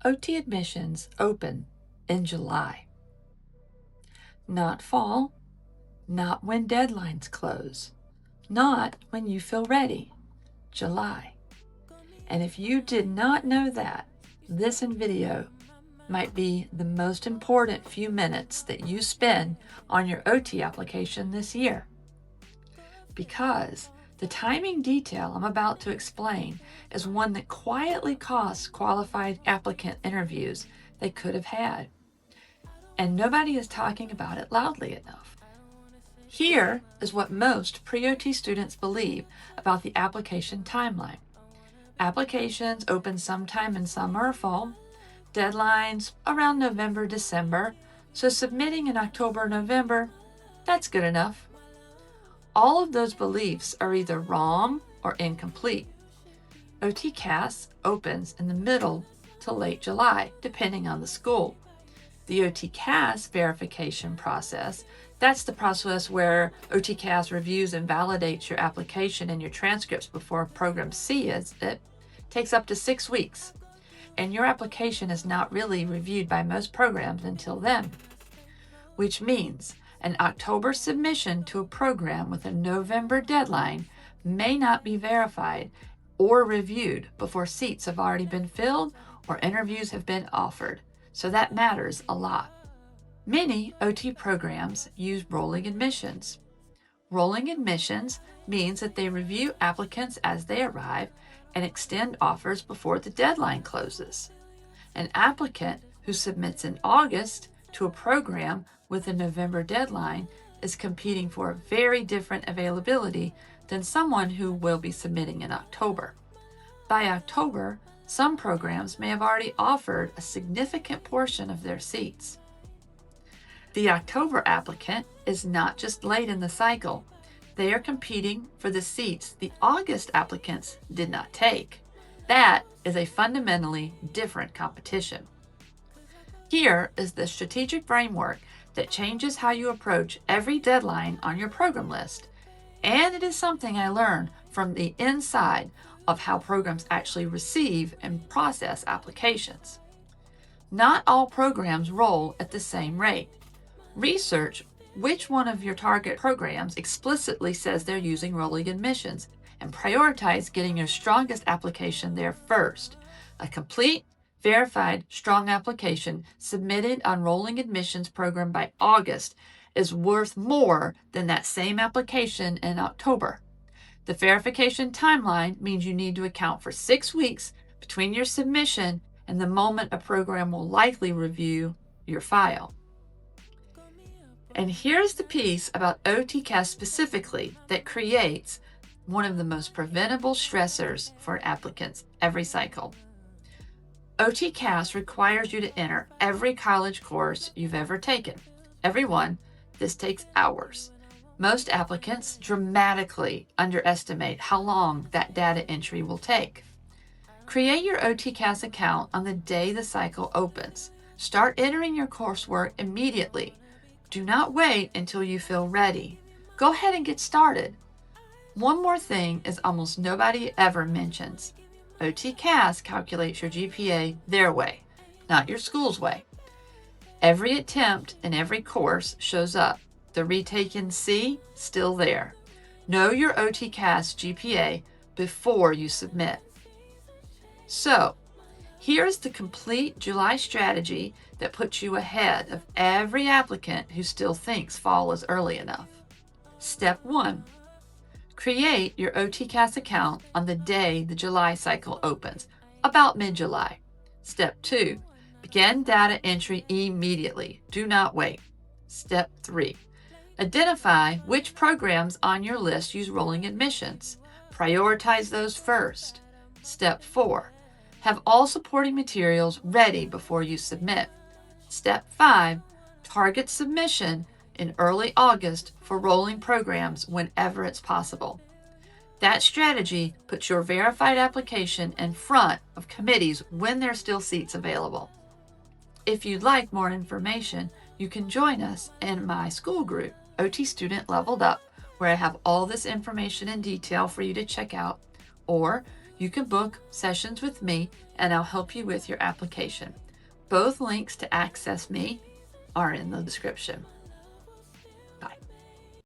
OT admissions open in July. Not fall, not when deadlines close, not when you feel ready, July. And if you did not know that, this video might be the most important few minutes that you spend on your OT application this year. Because the timing detail I'm about to explain is one that quietly costs qualified applicant interviews they could have had. And nobody is talking about it loudly enough. Here is what most pre-OT students believe about the application timeline. Applications open sometime in summer or fall, deadlines around November, December, so submitting in October or November, that's good enough. All of those beliefs are either wrong or incomplete. OTCAS opens in the middle to late July, depending on the school. The OTCAS verification process, that's the process where OTCAS reviews and validates your application and your transcripts before Program C it takes up to 6 weeks. And your application is not really reviewed by most programs until then. Which means an October submission to a program with a November deadline may not be verified or reviewed before seats have already been filled or interviews have been offered. So that matters a lot. Many OT programs use rolling admissions. Rolling admissions means that they review applicants as they arrive and extend offers before the deadline closes. An applicant who submits in August to a program with a November deadline is competing for a very different availability than someone who will be submitting in October. By October, some programs may have already offered a significant portion of their seats. The October applicant is not just late in the cycle. They are competing for the seats the August applicants did not take. That is a fundamentally different competition. Here is the strategic framework that changes how you approach every deadline on your program list. And it is something I learned from the inside of how programs actually receive and process applications. Not all programs roll at the same rate. Research which one of your target programs explicitly says they're using rolling admissions and prioritize getting your strongest application there first. A complete, verified, strong application submitted on rolling admissions program by August is worth more than that same application in October. The verification timeline means you need to account for 6 weeks between your submission and the moment a program will likely review your file. And here's the piece about OTCAS specifically that creates one of the most preventable stressors for applicants every cycle. OTCAS requires you to enter every college course you've ever taken. Every one. This takes hours. Most applicants dramatically underestimate how long that data entry will take. Create your OTCAS account on the day the cycle opens. Start entering your coursework immediately. Do not wait until you feel ready. Go ahead and get started. One more thing is almost nobody ever mentions. OTCAS calculates your GPA their way, not your school's way. Every attempt in every course shows up. The retaken C, still there. Know your OTCAS GPA before you submit. So, here's the complete July strategy that puts you ahead of every applicant who still thinks fall is early enough. Step 1. Create your OTCAS account on the day the July cycle opens, about mid-July. Step 2. Begin data entry immediately. Do not wait. Step 3. Identify which programs on your list use rolling admissions. Prioritize those first. Step 4. Have all supporting materials ready before you submit. Step 5. Target submission in early August for rolling programs whenever it's possible. That strategy puts your verified application in front of committees when there's still seats available. If you'd like more information, you can join us in my school group, OT Student Leveled Up, where I have all this information in detail for you to check out, or You can book sessions with me and I'll help you with your application. Both links to access me are in the description. Bye.